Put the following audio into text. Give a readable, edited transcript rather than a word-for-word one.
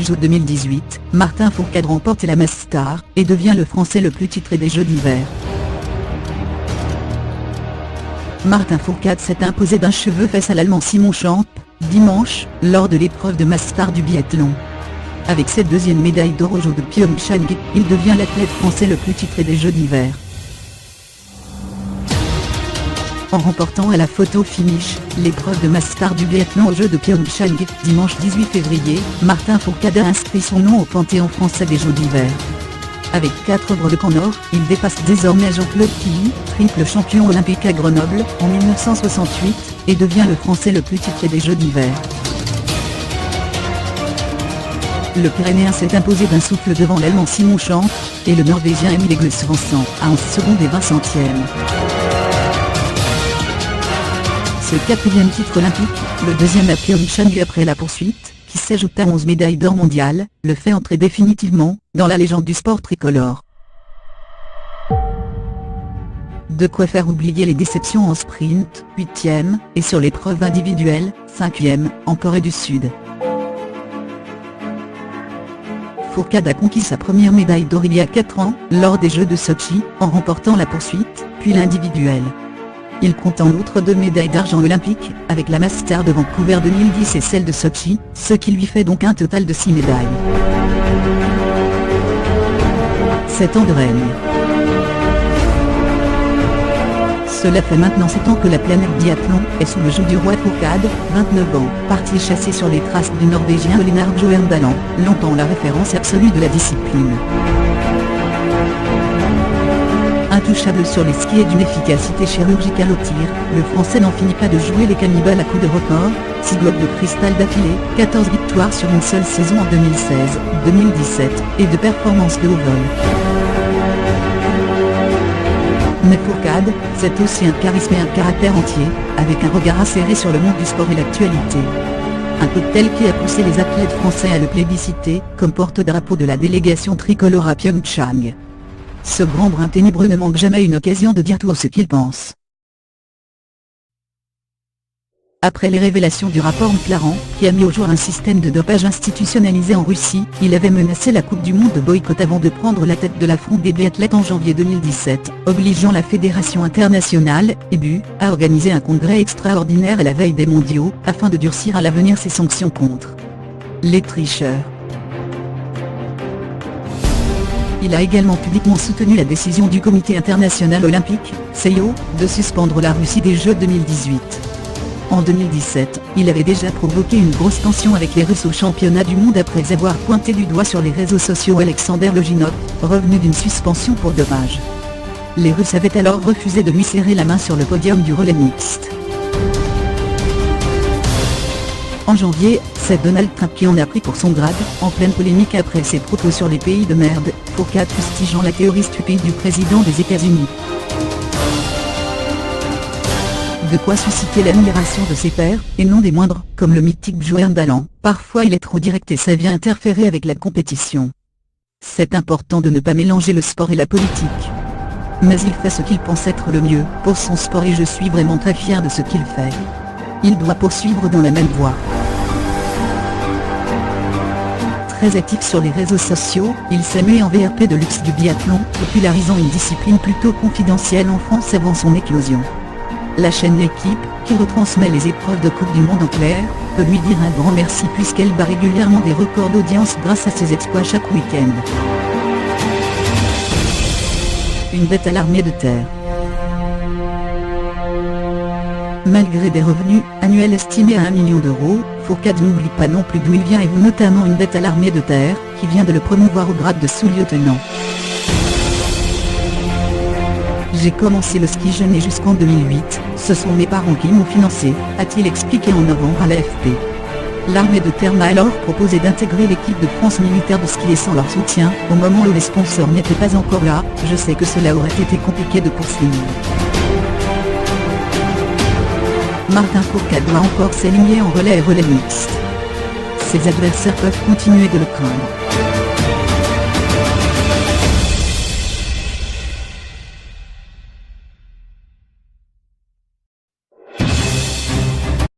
Jeux 2018, Martin Fourcade remporte la Mass Star, et devient le Français le plus titré des Jeux d'hiver. Martin Fourcade s'est imposé d'un cheveu face à l'Allemand Simon Champ, dimanche, lors de l'épreuve de Mass Star du biathlon. Avec cette deuxième médaille d'or aux Jeux de Pyeongchang, il devient l'athlète français le plus titré des Jeux d'hiver. En remportant à la photo finish, l'épreuve de Mass Star du biathlon aux Jeux de Pyeongchang, dimanche 18 février, Martin Fourcade a inscrit son nom au panthéon français des Jeux d'hiver. Avec 4 breloques en or, il dépasse désormais Jean-Claude Killy, triple champion olympique à Grenoble, en 1968, et devient le Français le plus titré des Jeux d'hiver. Le Pyrénéen s'est imposé d'un souffle devant l'Allemand Simon Champ, et le Norvégien Emil Egle-Svensson, à 11 secondes et 20 centièmes. Ce 4e titre olympique, le deuxième à Pyeongchang après la poursuite, qui s'ajoute à 11 médailles d'or mondiales, le fait entrer définitivement dans la légende du sport tricolore. De quoi faire oublier les déceptions en sprint, 8e, et sur l'épreuve individuelle, 5e, en Corée du Sud. Fourcade a conquis sa première médaille d'or il y a 4 ans, lors des Jeux de Sochi, en remportant la poursuite, puis l'individuel. Il compte en outre 2 médailles d'argent olympiques, avec la Mass Star de Vancouver 2010 et celle de Sochi, ce qui lui fait donc un total de 6 médailles. 7 ans de règne. Cela fait maintenant 7 ans que la planète biathlon est sous le joug du roi Fourcade, 29 ans, parti chasser sur les traces du Norvégien Ole Einar Bjørndalen, longtemps la référence absolue de la discipline. Intouchable sur les skis et d'une efficacité chirurgicale au tir, le Français n'en finit pas de jouer les cannibales à coups de record, 6 globes de cristal d'affilée, 14 victoires sur une seule saison en 2016, 2017, et de performances de haut vol. Mais Fourcade, c'est aussi un charisme et un caractère entier, avec un regard acéré sur le monde du sport et l'actualité. Un cocktail qui a poussé les athlètes français à le plébisciter, comme porte-drapeau de la délégation tricolore à Pyeongchang. Ce grand brun ténébreux ne manque jamais une occasion de dire tout ce qu'il pense. Après les révélations du rapport McLaren, qui a mis au jour un système de dopage institutionnalisé en Russie, il avait menacé la Coupe du Monde de boycott avant de prendre la tête de la fronde des biathlètes en janvier 2017, obligeant la Fédération internationale, EBU, à organiser un congrès extraordinaire à la veille des mondiaux, afin de durcir à l'avenir ses sanctions contre les tricheurs. Il a également publiquement soutenu la décision du Comité international olympique, CIO, de suspendre la Russie des Jeux 2018. En 2017, il avait déjà provoqué une grosse tension avec les Russes au championnat du monde après avoir pointé du doigt sur les réseaux sociaux Alexander Loginov, revenu d'une suspension pour dommage. Les Russes avaient alors refusé de lui serrer la main sur le podium du relais mixte. En janvier, c'est Donald Trump qui en a pris pour son grade, en pleine polémique après ses propos sur les pays de merde, Fourcade fustigeant la théorie stupide du président des États-Unis. De quoi susciter l'admiration de ses pairs, et non des moindres, comme le mythique Bjørndalen. Parfois il est trop direct et ça vient interférer avec la compétition. C'est important de ne pas mélanger le sport et la politique. Mais il fait ce qu'il pense être le mieux pour son sport et je suis vraiment très fier de ce qu'il fait. Il doit poursuivre dans la même voie. Très actif sur les réseaux sociaux, il s'est mis en VRP de luxe du biathlon, popularisant une discipline plutôt confidentielle en France avant son éclosion. La chaîne L'équipe, qui retransmet les épreuves de Coupe du Monde en clair, peut lui dire un grand merci puisqu'elle bat régulièrement des records d'audience grâce à ses exploits chaque week-end. Une bête à l'armée de terre. Malgré des revenus annuels estimés à 1 million d'euros, Fourcade n'oublie pas non plus d'où il vient et vous notamment une bête à l'armée de terre, qui vient de le promouvoir au grade de sous-lieutenant. J'ai commencé le ski jeune et jusqu'en 2008, ce sont mes parents qui m'ont financé, a-t-il expliqué en novembre à l'AFP. L'armée de terre m'a alors proposé d'intégrer l'équipe de France militaire de ski et sans leur soutien, au moment où les sponsors n'étaient pas encore là, je sais que cela aurait été compliqué de poursuivre. Martin Fourcade doit encore s'aligner en relais et relais mixte. Ses adversaires peuvent continuer de le craindre.